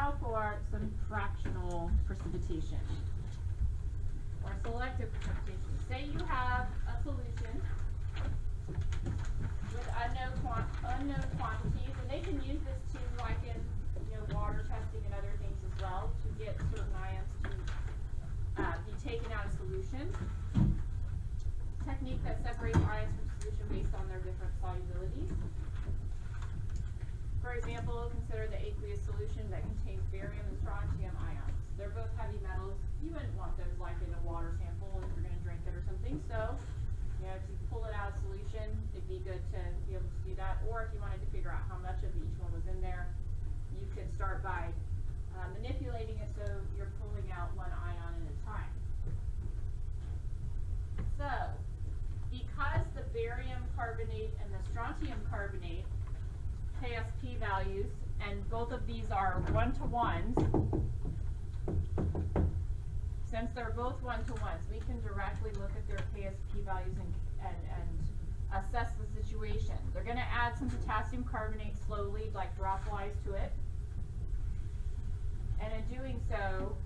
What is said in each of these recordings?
now for some fractional precipitation or selective precipitation. Say you have a solution with unknown quantities, and they can use this too, like in water testing and other things as well, to get certain ions to be taken out of solution. Technique that separates ions from solution based on their different solubilities. For example, consider the aqueous solution that contains barium and strontium ions. They're both heavy metals. You wouldn't want those like in a water sample if you're going to drink it or something. So, to pull it out of solution, it'd be good to be able to do that. Or if you wanted to figure out how much of each one was in there, you could start by manipulating it so you're pulling out one ion at a time. So, because the barium carbonate and the strontium carbonate KSP values, and both of these are one-to-ones, since they're both one-to-ones, we can directly look at their KSP values and assess the situation. They're going to add some potassium carbonate slowly, like dropwise to it. And in doing so,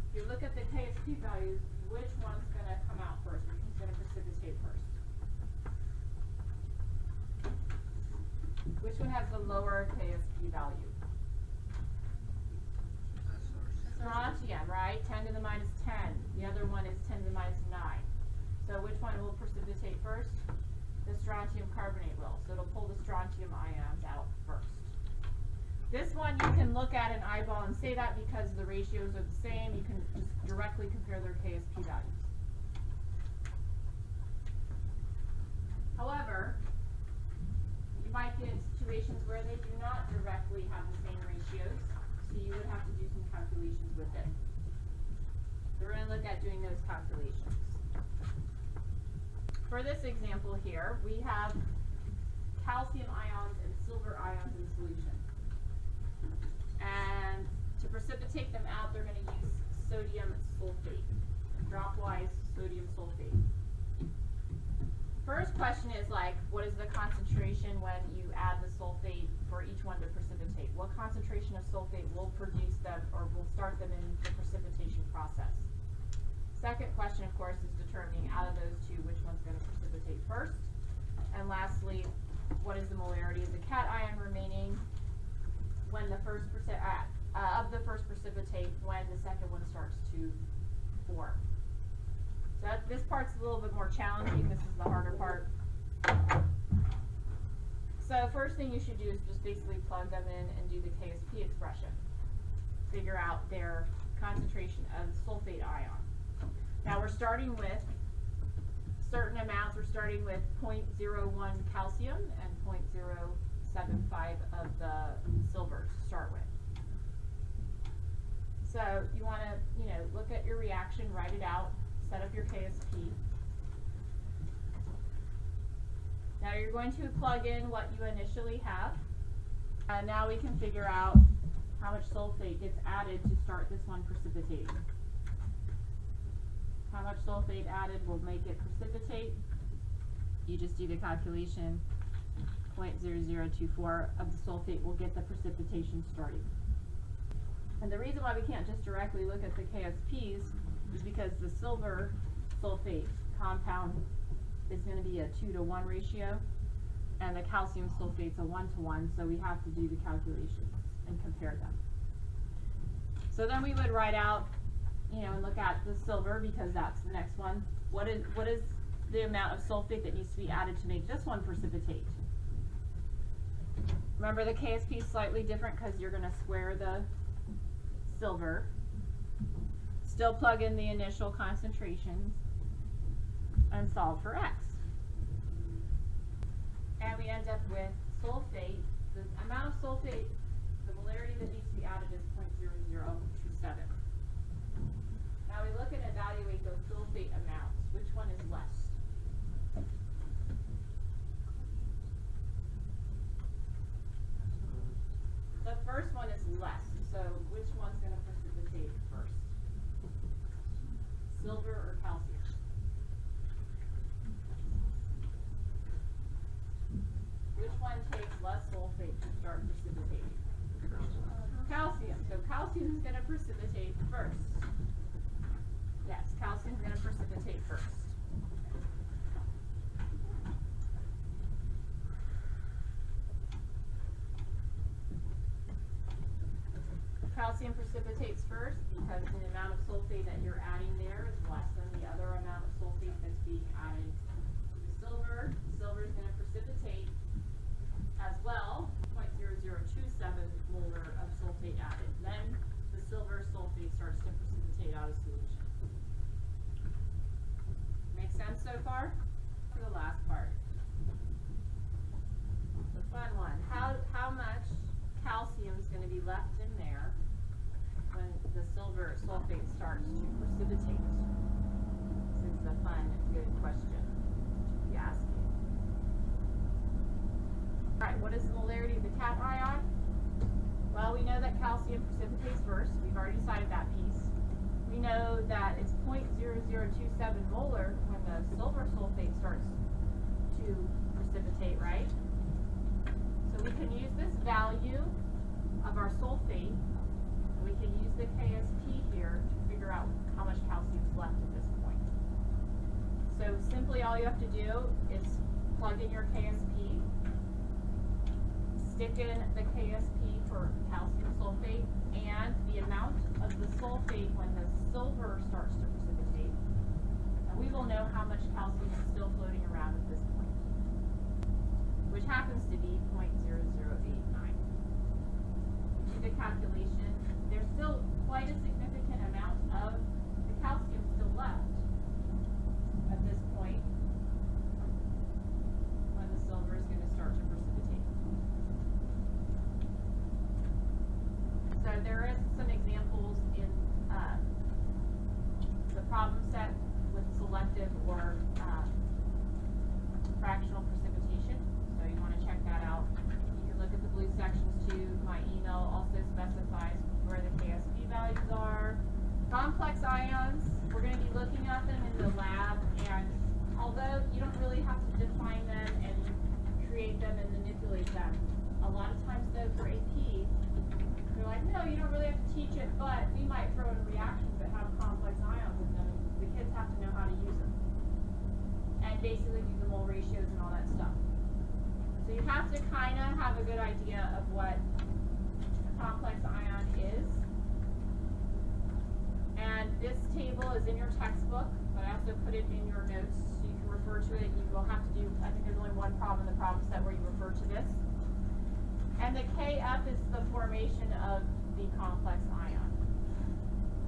if you look at the KSP values, which one's going to come out first? Which one's going to precipitate first? Which one has the lower KSP value? Strontium, right? 10 to the minus 10. The other one is 10 to the minus 9. So which one will precipitate first? The strontium carbonate will. So it'll pull the strontium ions out first. This one you can look at an eyeball and say that because the ratios are the same. You can just directly compare their KSP values. However, you might get situations where they do not directly have the same ratios, so you would have to do some calculations with it. So we're going to look at doing those calculations. For this example here, we have calcium ions and silver ions in solution. And to precipitate them out, they're going to use sodium sulfate, dropwise sodium sulfate. First question is what is the concentration when you add the sulfate for each one to precipitate? What concentration of sulfate will produce them or will start them in the precipitation process? Second question, of course, is determining out of those two which one's going to precipitate first. And lastly, what is the molarity of the cation remaining when the first precipitate when the second one starts to form? So this part's a little bit more challenging. This is the harder part. So first thing you should do is just basically plug them in and do the KSP expression. Figure out their concentration of sulfate ion. Now we're starting with certain amounts. We're starting with 0.01 calcium and 0.075 of the silver to start with. So you want to, look at your reaction, write it out, set up your KSP. Now you're going to plug in what you initially have. And now we can figure out how much sulfate gets added to start this one precipitating. How much sulfate added will make it precipitate? You just do the calculation. 0.0024 of the sulfate will get the precipitation started. And the reason why we can't just directly look at the KSPs is because the silver sulfate compound is going to be a 2-to-1 ratio, and the calcium sulfate's a 1-to-1, so we have to do the calculations and compare them. So then we would write out, and look at the silver because that's the next one. What is the amount of sulfate that needs to be added to make this one precipitate? Remember, the KSP is slightly different because you're going to square the silver. Still plug in the initial concentrations and solve for X. And we end up with sulfate. The amount of sulfate, the molarity that needs to be added is 0.0027. Now we look and evaluate those sulfate amounts. Which one is less? The first one is less. So which one's going to precipitate first? Silver or calcium? Which one takes less sulfate to start precipitating? calcium is going to precipitate first. Yes, calcium is going to precipitate first. Calcium precipitates first because the amount of sulfate that you're adding there is less than the other amount of sulfate that's being added to silver. Silver is going to precipitate as well, 0.0027 molar of sulfate added. Then the silver sulfate starts to precipitate out of solution. Make sense so far? To the last part. The fun one. How much calcium is going to be left in there when the silver sulfate starts to precipitate? This is the fun, good question to be asking. Alright, what is the molarity of the cation ion? Well, we know that calcium precipitates first. We've already decided that piece. We know that it's 0.0027 molar when the silver sulfate starts to precipitate, right? So we can use this value of our sulfate, and we can use the KSP here to figure out how much calcium is left at this point. So simply all you have to do is plug in your KSP, stick in the KSP for calcium sulfate and the amount of the sulfate when the silver starts to precipitate, and we will know how much calcium is still floating around at this point, which happens to be 0.0089. Do the calculation. There's still quite a significant amount of the calcium still left at this point when the silver is going to start to precipitate. So there is some examples in the problem set with selective or fractional precipitation. So you want to check that out. You can look at the blue sections too. My email also specifies where the KSP values are. Complex ions, we're going to be looking at them in the lab, and although you don't really have to define them and create them and manipulate them, a lot of times though for AP, they're like, no, you don't really have to teach it, but we might throw in reactions that have complex ions in them. The kids have to know how to use them. And basically do the mole ratios and all that stuff. So you have to kind of have a good idea of what a complex ion is. And this table is in your textbook, but I also put it in your notes so you can refer to it. You will have to do, I think there's only one problem in the problem set where you refer to this. And the KF is the formation of the complex ion.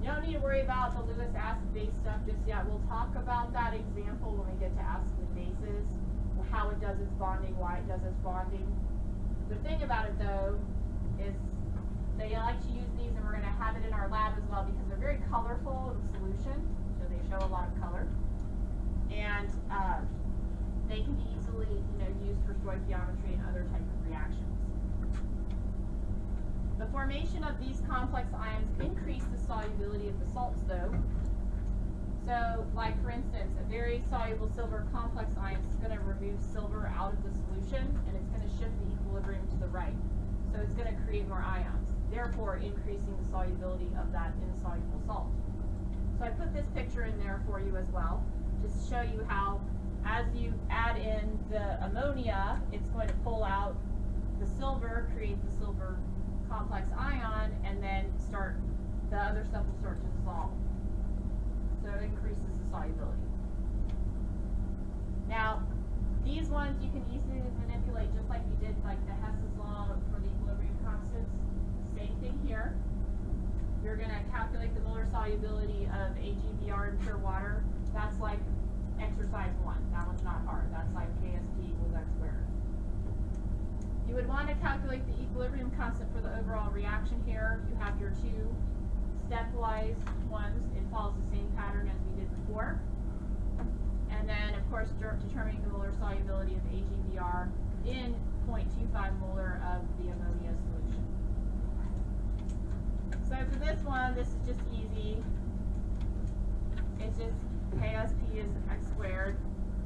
You don't need to worry about the Lewis acid-base stuff just yet. We'll talk about that example when we get to acid and bases, how it does its bonding, why it does its bonding. The thing about it though is they like to use these, and we're going to have it in our lab as well because they're very colorful in solution, so they show a lot of color. And they can be easily, used for stoichiometry and other types of reactions. The formation of these complex ions increase the solubility of the salts though. So, like for instance, a very soluble silver complex ion is going to remove silver out of the solution, and it's going to shift the equilibrium to the right. So it's going to create more ions, therefore increasing the solubility of that insoluble salt. So I put this picture in there for you as well, just to show you how as you add in the ammonia, it's going to pull out the silver, create the silver complex ion, and then the other stuff will start to dissolve. So it increases the solubility. Now, these ones you can easily manipulate just like we did like the Hess's law for the equilibrium constants. Same thing here. You're going to calculate the molar solubility of AgBr in pure water. That's like exercise 1. That one's not hard. That's like KSP equals x squared. You would want to calculate the equilibrium constant for the overall reaction here. You have your two stepwise ones. It follows the same pattern as we did before. And then, of course, determining the molar solubility of AgBr in 0.25 molar of the ammonia solution. So for this one, this is just easy. It's just KSP is x squared.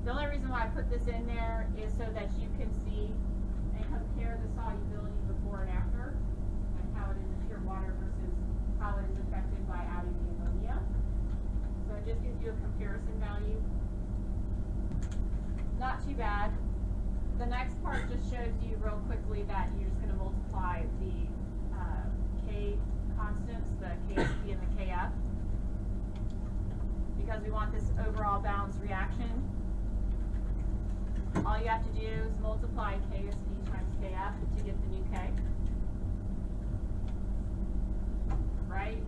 The only reason why I put this in there is so that you can see and compare the solubility before and after, and how it is in pure water versus you a comparison value. Not too bad. The next part just shows you real quickly that you're just going to multiply the K constants, the KSP and the KF, because we want this overall balanced reaction. All you have to do is multiply KSP times KF to get the new K. Right?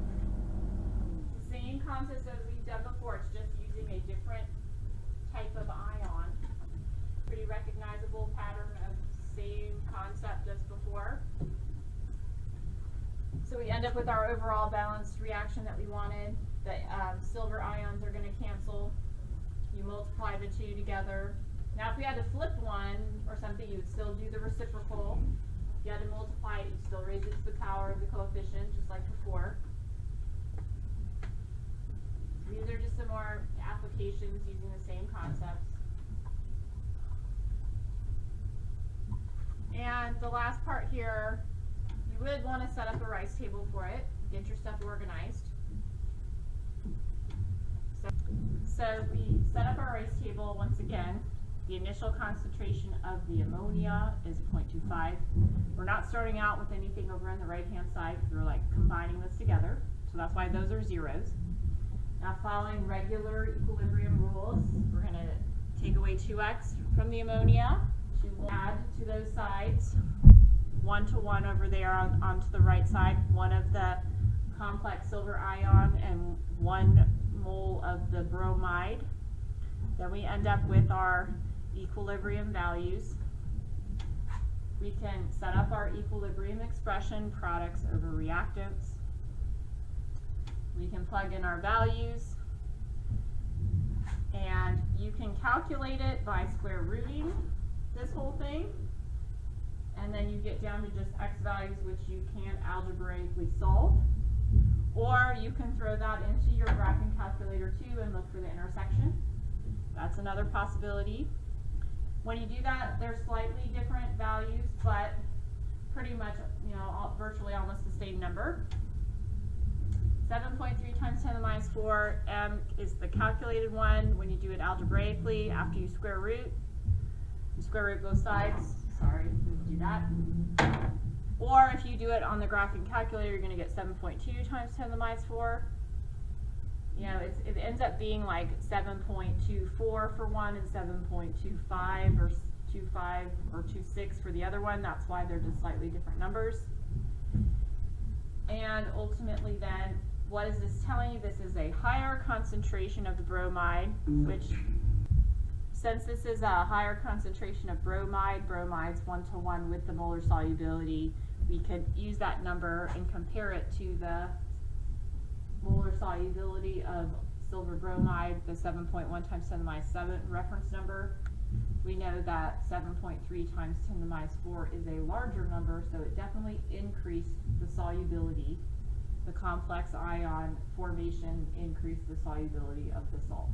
Same concepts as we've done before, it's just using a different type of ion. Pretty recognizable pattern of same concept as before. So we end up with our overall balanced reaction that we wanted. The silver ions are going to cancel. You multiply the two together. Now if we had to flip one or something, you would still do the reciprocal. If you had to multiply it, you'd still raise it to the power of the coefficient, just like before. These are just some more applications using the same concepts. And the last part here, you would want to set up a rice table for it, get your stuff organized. So we set up our rice table once again. The initial concentration of the ammonia is 0.25. We're not starting out with anything over on the right-hand side because we're like combining this together. So that's why those are zeros. Now following regular equilibrium rules, we're going to take away 2x from the ammonia. To add to those sides, 1 to 1 over there onto the right side, one of the complex silver ion and 1 mole of the bromide. Then we end up with our equilibrium values. We can set up our equilibrium expression, products over reactants. We can plug in our values, and you can calculate it by square rooting this whole thing, and then you get down to just x values which you can't algebraically solve, or you can throw that into your graphing calculator too and look for the intersection. That's another possibility. When you do that, they're slightly different values, but pretty much, you know, virtually almost the same number. 7.3 times 10 to the minus 4 m is the calculated one. When you do it algebraically, after you square root both sides. Sorry, didn't do that. Or if you do it on the graphing calculator, you're going to get 7.2 times 10 to the minus 4. You know, it ends up being like 7.24 for one and 7.25 or 25 or 26 for the other one. That's why they're just slightly different numbers. And ultimately then, what is this telling you? This is a higher concentration of the bromide, which, since this is a higher concentration of bromide's 1 to 1 with the molar solubility, we could use that number and compare it to the molar solubility of silver bromide, the 7.1 times 10 to the minus 7 reference number. We know that 7.3 times 10 to the minus 4 is a larger number, so it definitely increased the solubility. The complex ion formation increased the solubility of the salt.